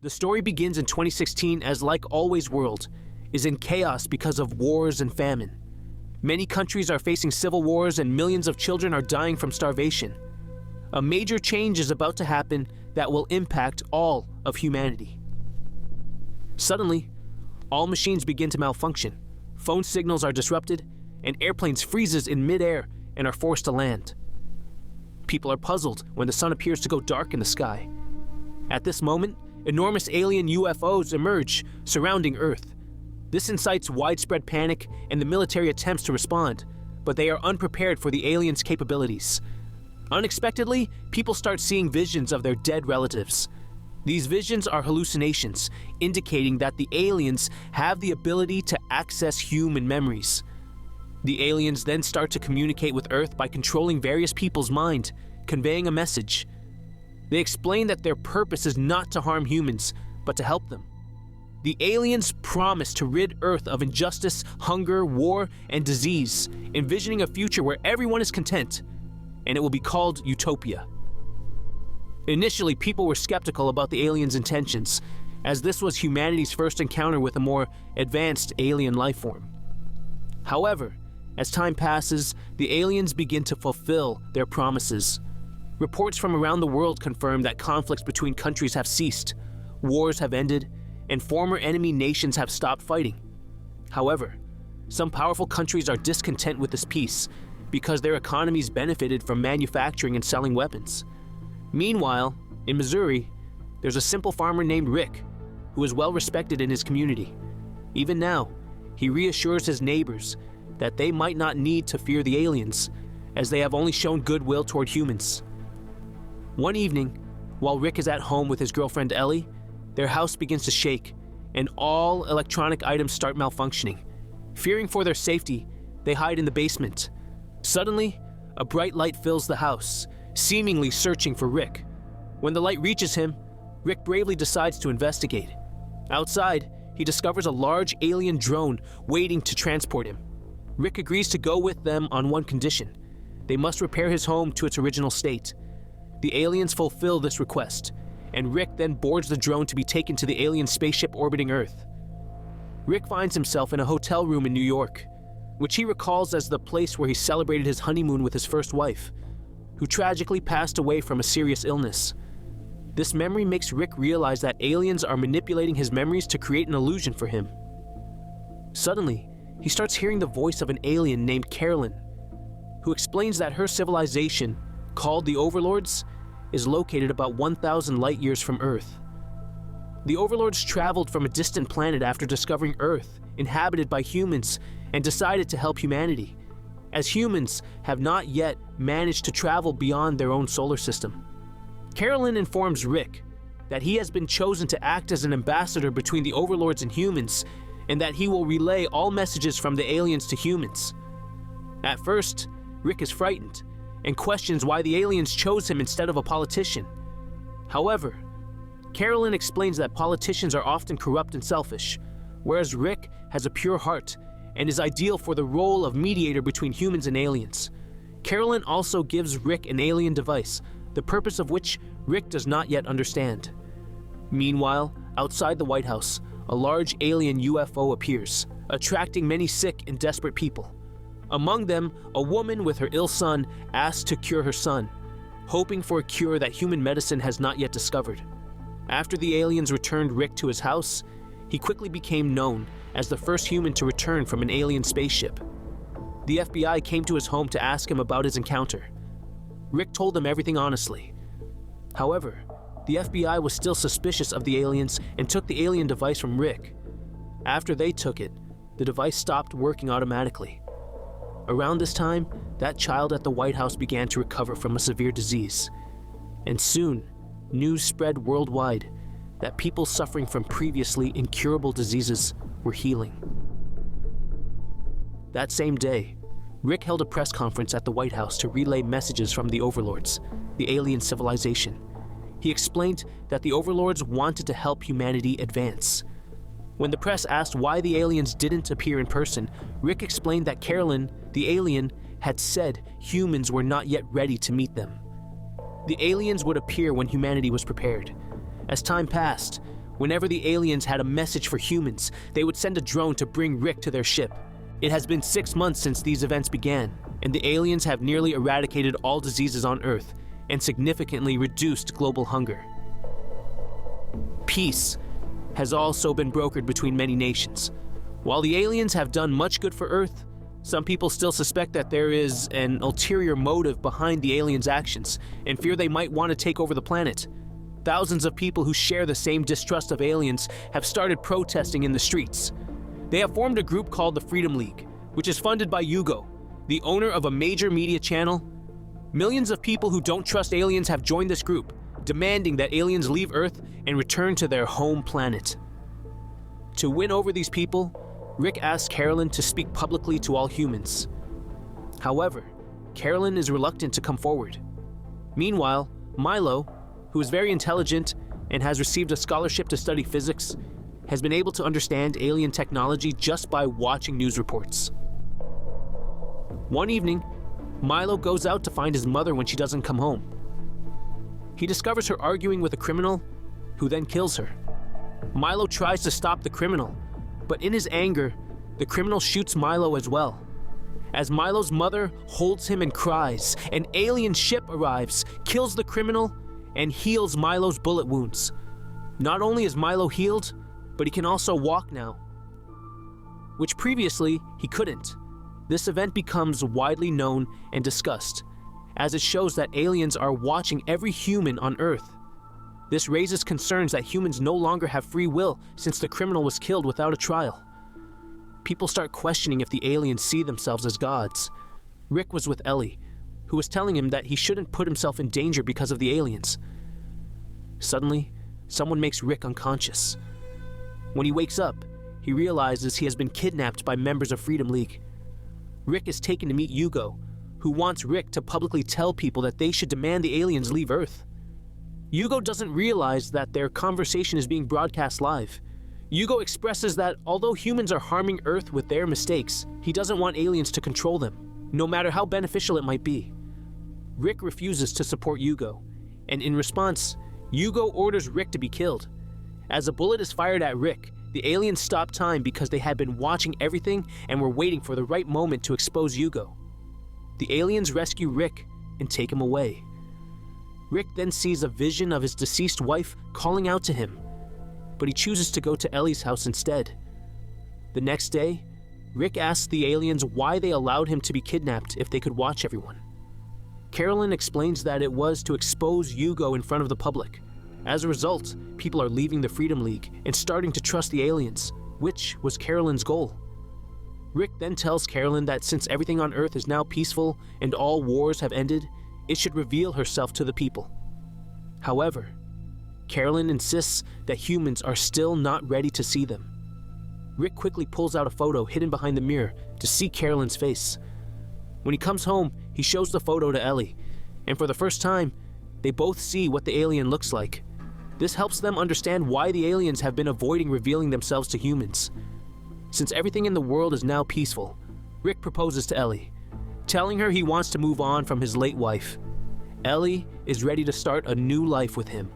The story begins in 2016 as Like Always World is in chaos because of wars and famine. Many countries are facing civil wars and millions of children are dying from starvation. A major change is about to happen that will impact all of humanity. Suddenly, all machines begin to malfunction, phone signals are disrupted, and airplanes freezes in midair and are forced to land. People are puzzled when the sun appears to go dark in the sky. At this moment, enormous alien UFOs emerge surrounding Earth. This incites widespread panic and the military attempts to respond, but they are unprepared for the aliens' capabilities. Unexpectedly, people start seeing visions of their dead relatives. These visions are hallucinations, indicating that the aliens have the ability to access human memories. The aliens then start to communicate with Earth by controlling various people's mind, conveying a message. They explain that their purpose is not to harm humans, but to help them. The aliens promise to rid Earth of injustice, hunger, war, and disease, envisioning a future where everyone is content, and it will be called Utopia. Initially, people were skeptical about the aliens' intentions, as this was humanity's first encounter with a more advanced alien life form. However, as time passes, the aliens begin to fulfill their promises. Reports from around the world confirm that conflicts between countries have ceased, wars have ended, and former enemy nations have stopped fighting. However, some powerful countries are discontent with this peace because their economies benefited from manufacturing and selling weapons. Meanwhile, in Missouri, there's a simple farmer named Rick, who is well respected in his community. Even now, he reassures his neighbors that they might not need to fear the aliens, as they have only shown goodwill toward humans. One evening, while Rick is at home with his girlfriend Ellie, their house begins to shake, and all electronic items start malfunctioning. Fearing for their safety, they hide in the basement. Suddenly, a bright light fills the house, seemingly searching for Rick. When the light reaches him, Rick bravely decides to investigate. Outside, he discovers a large alien drone waiting to transport him. Rick agrees to go with them on one condition: they must repair his home to its original state. The aliens fulfill this request, and Rick then boards the drone to be taken to the alien spaceship orbiting Earth. Rick finds himself in a hotel room in New York, which he recalls as the place where he celebrated his honeymoon with his first wife, who tragically passed away from a serious illness. This memory makes Rick realize that aliens are manipulating his memories to create an illusion for him. Suddenly, he starts hearing the voice of an alien named Carolyn, who explains that her civilization, called the Overlords, is located about 1,000 light years from Earth. The Overlords traveled from a distant planet after discovering Earth, inhabited by humans, and decided to help humanity, as humans have not yet managed to travel beyond their own solar system. Carolyn informs Rick that he has been chosen to act as an ambassador between the Overlords and humans, and that he will relay all messages from the aliens to humans. At first, Rick is frightened and questions why the aliens chose him instead of a politician. However, Carolyn explains that politicians are often corrupt and selfish, whereas Rick has a pure heart and is ideal for the role of mediator between humans and aliens. Carolyn also gives Rick an alien device, the purpose of which Rick does not yet understand. Meanwhile, outside the White House, a large alien UFO appears, attracting many sick and desperate people. Among them, a woman with her ill son asks to cure her son, hoping for a cure that human medicine has not yet discovered. After the aliens returned Rick to his house, he quickly became known as the first human to return from an alien spaceship. The FBI came to his home to ask him about his encounter. Rick told them everything honestly. However, the FBI was still suspicious of the aliens and took the alien device from Rick. After they took it, the device stopped working automatically. Around this time, that child at the White House began to recover from a severe disease. And soon, news spread worldwide that people suffering from previously incurable diseases were healing. That same day, Rick held a press conference at the White House to relay messages from the Overlords, the alien civilization. He explained that the Overlords wanted to help humanity advance. When the press asked why the aliens didn't appear in person, Rick explained that Carolyn, the alien, had said humans were not yet ready to meet them. The aliens would appear when humanity was prepared. As time passed, Whenever the aliens had a message for humans, they would send a drone to bring Rick to their ship. It has been 6 months since these events began, and the aliens have nearly eradicated all diseases on Earth and significantly reduced global hunger. Peace has also been brokered between many nations. While the aliens have done much good for Earth, some people still suspect that there is an ulterior motive behind the aliens' actions and fear they might want to take over the planet. Thousands of people who share the same distrust of aliens have started protesting in the streets. They have formed a group called the Freedom League, which is funded by Hugo, the owner of a major media channel. Millions of people who don't trust aliens have joined this group, demanding that aliens leave Earth and return to their home planet. To win over these people, Rick asks Carolyn to speak publicly to all humans. However, Carolyn is reluctant to come forward. Meanwhile, Milo, who is very intelligent and has received a scholarship to study physics, has been able to understand alien technology just by watching news reports. One evening, Milo goes out to find his mother when she doesn't come home. He discovers her arguing with a criminal, who then kills her. Milo tries to stop the criminal, but in his anger, the criminal shoots Milo as well. As Milo's mother holds him and cries, an alien ship arrives, kills the criminal, and heals Milo's bullet wounds. Not only is Milo healed, but he can also walk now, which previously he couldn't. This event becomes widely known and discussed, as it shows that aliens are watching every human on Earth. This raises concerns that humans no longer have free will since the criminal was killed without a trial. People start questioning if the aliens see themselves as gods. Rick was with Ellie, who was telling him that he shouldn't put himself in danger because of the aliens. Suddenly, someone makes Rick unconscious. When he wakes up, he realizes he has been kidnapped by members of Freedom League. Rick is taken to meet Hugo, who wants Rick to publicly tell people that they should demand the aliens leave Earth. Hugo doesn't realize that their conversation is being broadcast live. Hugo expresses that although humans are harming Earth with their mistakes, he doesn't want aliens to control them, no matter how beneficial it might be. Rick refuses to support Hugo, and in response, Hugo orders Rick to be killed. As a bullet is fired at Rick, the aliens stop time because they had been watching everything and were waiting for the right moment to expose Hugo. The aliens rescue Rick and take him away. Rick then sees a vision of his deceased wife calling out to him, but he chooses to go to Ellie's house instead. The next day, Rick asks the aliens why they allowed him to be kidnapped if they could watch everyone. Carolyn explains that it was to expose Hugo in front of the public. As a result, people are leaving the Freedom League and starting to trust the aliens, which was Carolyn's goal. Rick then tells Carolyn that since everything on Earth is now peaceful and all wars have ended, it should reveal herself to the people. However, Carolyn insists that humans are still not ready to see them. Rick quickly pulls out a photo hidden behind the mirror to see Carolyn's face. When he comes home, he shows the photo to Ellie, and for the first time, they both see what the alien looks like. This helps them understand why the aliens have been avoiding revealing themselves to humans. Since everything in the world is now peaceful, Rick proposes to Ellie, telling her he wants to move on from his late wife. Ellie is ready to start a new life with him.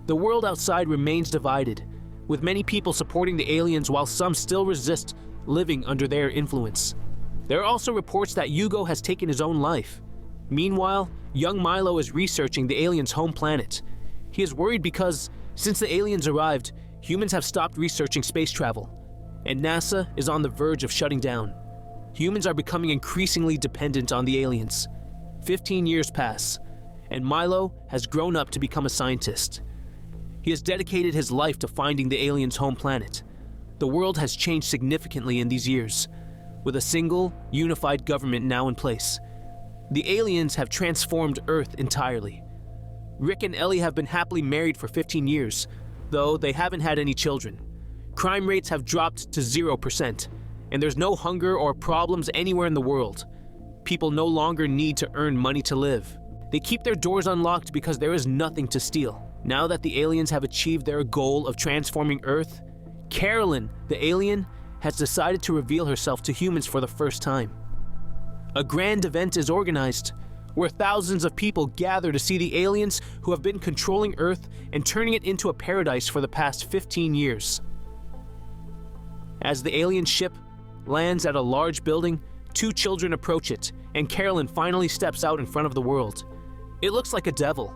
The world outside remains divided, with many people supporting the aliens while some still resist living under their influence. There are also reports that Hugo has taken his own life. Meanwhile, young Milo is researching the aliens' home planet. He is worried because, since the aliens arrived, humans have stopped researching space travel, and NASA is on the verge of shutting down. Humans are becoming increasingly dependent on the aliens. 15 years pass, and Milo has grown up to become a scientist. He has dedicated his life to finding the aliens' home planet. The world has changed significantly in these years, with a single, unified government now in place. The aliens have transformed Earth entirely. Rick and Ellie have been happily married for 15 years, though they haven't had any children. Crime rates have dropped to 0%, and there's no hunger or problems anywhere in the world. People no longer need to earn money to live. They keep their doors unlocked because there is nothing to steal. Now that the aliens have achieved their goal of transforming Earth, Carolyn, the alien, has decided to reveal herself to humans for the first time. A grand event is organized. where thousands of people gather to see the aliens who have been controlling Earth and turning it into a paradise for the past 15 years. As the alien ship lands at a large building, two children approach it, and Carolyn finally steps out in front of the world. It looks like a devil,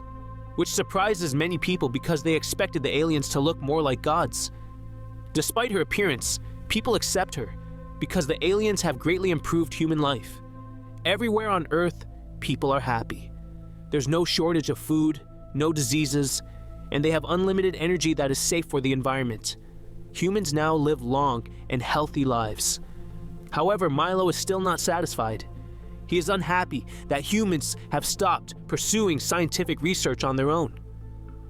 which surprises many people because they expected the aliens to look more like gods. Despite her appearance, people accept her because the aliens have greatly improved human life. Everywhere on Earth, people are happy. There's no shortage of food, no diseases, and they have unlimited energy that is safe for the environment. Humans now live long and healthy lives. However, Milo is still not satisfied. He is unhappy that humans have stopped pursuing scientific research on their own.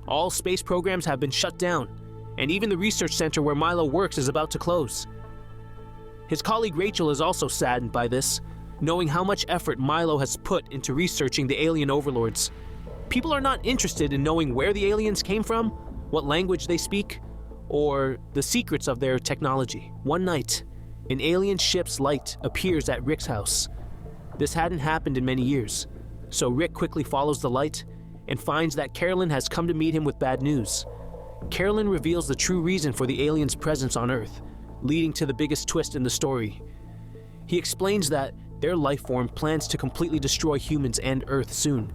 All space programs have been shut down, and even the research center where Milo works is about to close. His colleague Rachel is also saddened by this, knowing how much effort Milo has put into researching the alien overlords. People are not interested in knowing where the aliens came from, what language they speak, or the secrets of their technology. One night, an alien ship's light appears at Rick's house. This hadn't happened in many years, so Rick quickly follows the light and finds that Carolyn has come to meet him with bad news. Carolyn reveals the true reason for the aliens' presence on Earth, leading to the biggest twist in the story. He explains that their life form plans to completely destroy humans and Earth soon.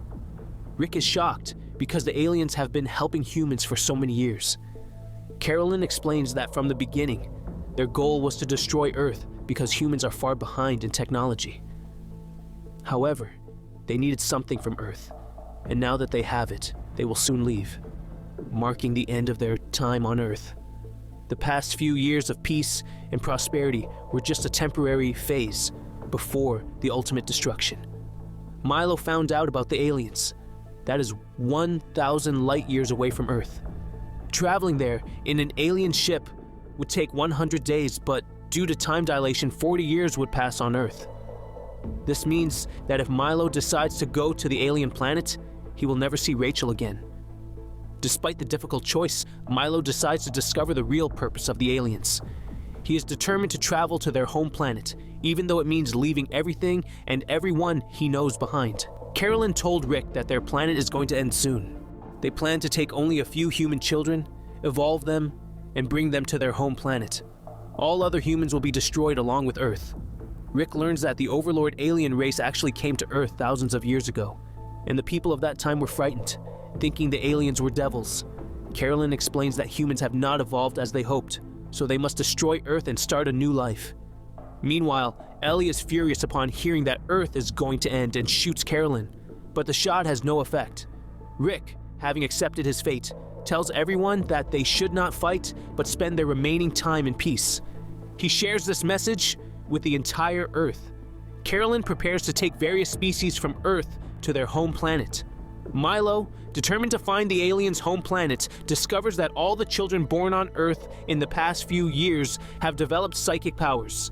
Rick is shocked because the aliens have been helping humans for so many years. Carolyn explains that from the beginning, their goal was to destroy Earth because humans are far behind in technology. However, they needed something from Earth, and now that they have it, they will soon leave, marking the end of their time on Earth. The past few years of peace and prosperity were just a temporary phase before the ultimate destruction. Milo found out about the aliens. That is 1,000 light years away from Earth. Traveling there in an alien ship would take 100 days, but due to time dilation, 40 years would pass on Earth. This means that if Milo decides to go to the alien planet, he will never see Rachel again. Despite the difficult choice, Milo decides to discover the real purpose of the aliens. He is determined to travel to their home planet, even though it means leaving everything and everyone he knows behind. Carolyn told Rick that their planet is going to end soon. They plan to take only a few human children, evolve them, and bring them to their home planet. All other humans will be destroyed along with Earth. Rick learns that the overlord alien race actually came to Earth thousands of years ago, and the people of that time were frightened, thinking the aliens were devils. Carolyn explains that humans have not evolved as they hoped, so they must destroy Earth and start a new life. Meanwhile, Ellie is furious upon hearing that Earth is going to end and shoots Carolyn, but the shot has no effect. Rick, having accepted his fate, tells everyone that they should not fight but spend their remaining time in peace. He shares this message with the entire Earth. Carolyn prepares to take various species from Earth to their home planet. Milo, determined to find the aliens' home planet, discovers that all the children born on Earth in the past few years have developed psychic powers.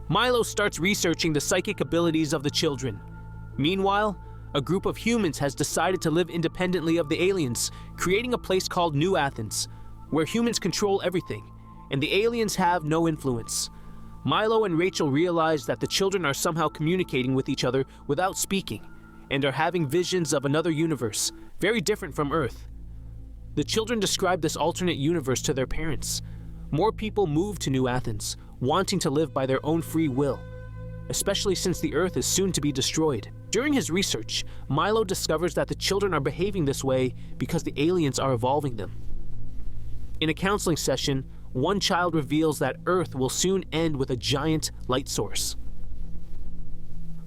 Milo starts researching the psychic abilities of the children. Meanwhile, a group of humans has decided to live independently of the aliens, creating a place called New Athens, where humans control everything, and the aliens have no influence. Milo and Rachel realize that the children are somehow communicating with each other without speaking, and are having visions of another universe, very different from Earth. The children describe this alternate universe to their parents. More people move to New Athens, wanting to live by their own free will, especially since the Earth is soon to be destroyed. During his research, Milo discovers that the children are behaving this way because the aliens are evolving them. In a counseling session, one child reveals that Earth will soon end with a giant light source.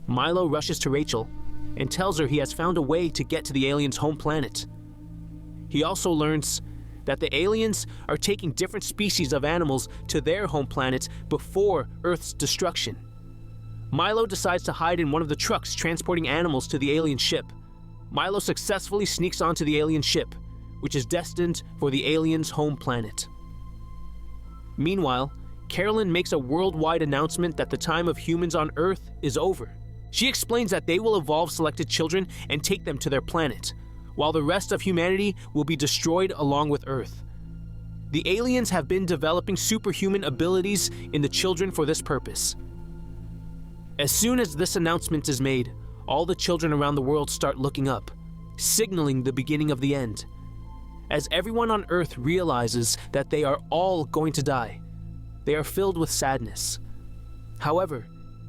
Milo rushes to Rachel and tells her he has found a way to get to the aliens' home planet. He also learns that the aliens are taking different species of animals to their home planet before Earth's destruction. Milo decides to hide in one of the trucks transporting animals to the alien ship. Milo successfully sneaks onto the alien ship, which is destined for the aliens' home planet. Meanwhile, Carolyn makes a worldwide announcement that the time of humans on Earth is over. She explains that they will evolve selected children and take them to their planet, while the rest of humanity will be destroyed along with Earth. The aliens have been developing superhuman abilities in the children for this purpose. As soon as this announcement is made, all the children around the world start looking up, signaling the beginning of the end. As everyone on Earth realizes that they are all going to die, they are filled with sadness. However,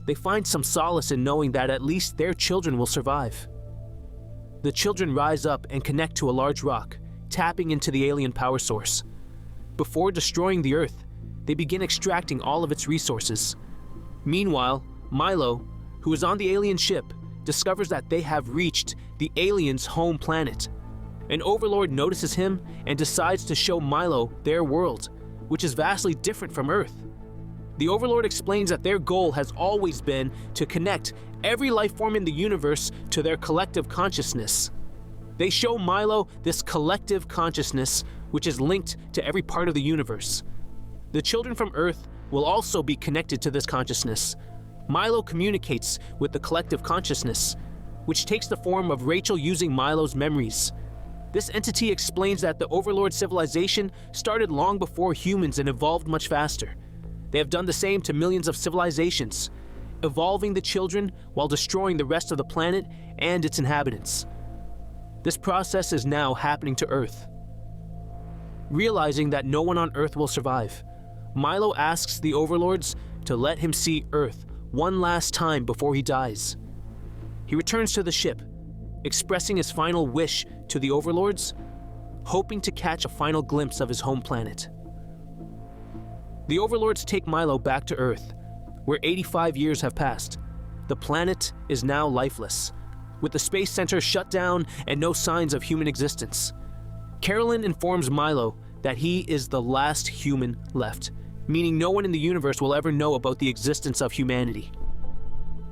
they find some solace in knowing that at least their children will survive. The children rise up and connect to a large rock, tapping into the alien power source. Before destroying the Earth, they begin extracting all of its resources. Meanwhile, Milo, who is on the alien ship, discovers that they have reached the aliens' home planet. An overlord notices him and decides to show Milo their world, which is vastly different from Earth. The overlord explains that their goal has always been to connect every life form in the universe to their collective consciousness. They show Milo this collective consciousness, which is linked to every part of the universe. The children from Earth will also be connected to this consciousness. Milo communicates with the collective consciousness, which takes the form of Rachel using Milo's memories. This entity explains that the overlord civilization started long before humans and evolved much faster. They have done the same to millions of civilizations, evolving the children while destroying the rest of the planet and its inhabitants. This process is now happening to Earth. Realizing that no one on Earth will survive, Milo asks the overlords to let him see Earth one last time before he dies. He returns to the ship, expressing his final wish to the overlords, hoping to catch a final glimpse of his home planet. The overlords take Milo back to Earth, where 85 years have passed. The planet is now lifeless, with the space center shut down and no signs of human existence. Carolyn informs Milo that he is the last human left, meaning no one in the universe will ever know about the existence of humanity.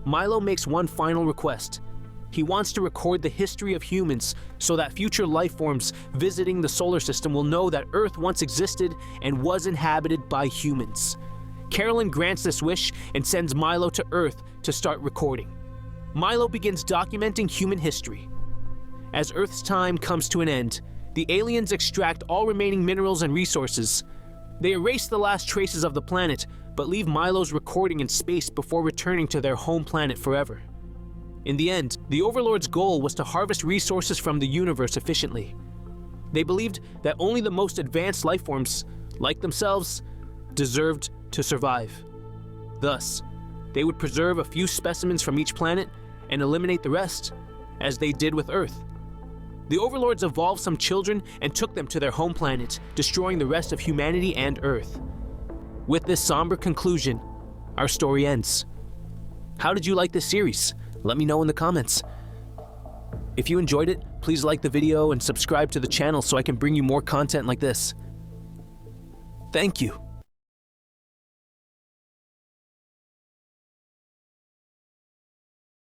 Milo makes one final request. He wants to record the history of humans so that future life forms visiting the solar system will know that Earth once existed and was inhabited by humans. Carolyn grants this wish and sends Milo to Earth to start recording. Milo begins documenting human history. As Earth's time comes to an end, the aliens extract all remaining minerals and resources. They erase the last traces of the planet, but leave Milo's recording in space before returning to their home planet forever. In the end, the overlord's goal was to harvest resources from the universe efficiently. They believed that only the most advanced life forms, like themselves, deserved to survive. Thus, they would preserve a few specimens from each planet and eliminate the rest, as they did with Earth. The overlords evolved some children and took them to their home planet, destroying the rest of humanity and Earth. With this somber conclusion, our story ends. How did you like this series? Let me know in the comments. If you enjoyed it, please like the video and subscribe to the channel so I can bring you more content like this. Thank you.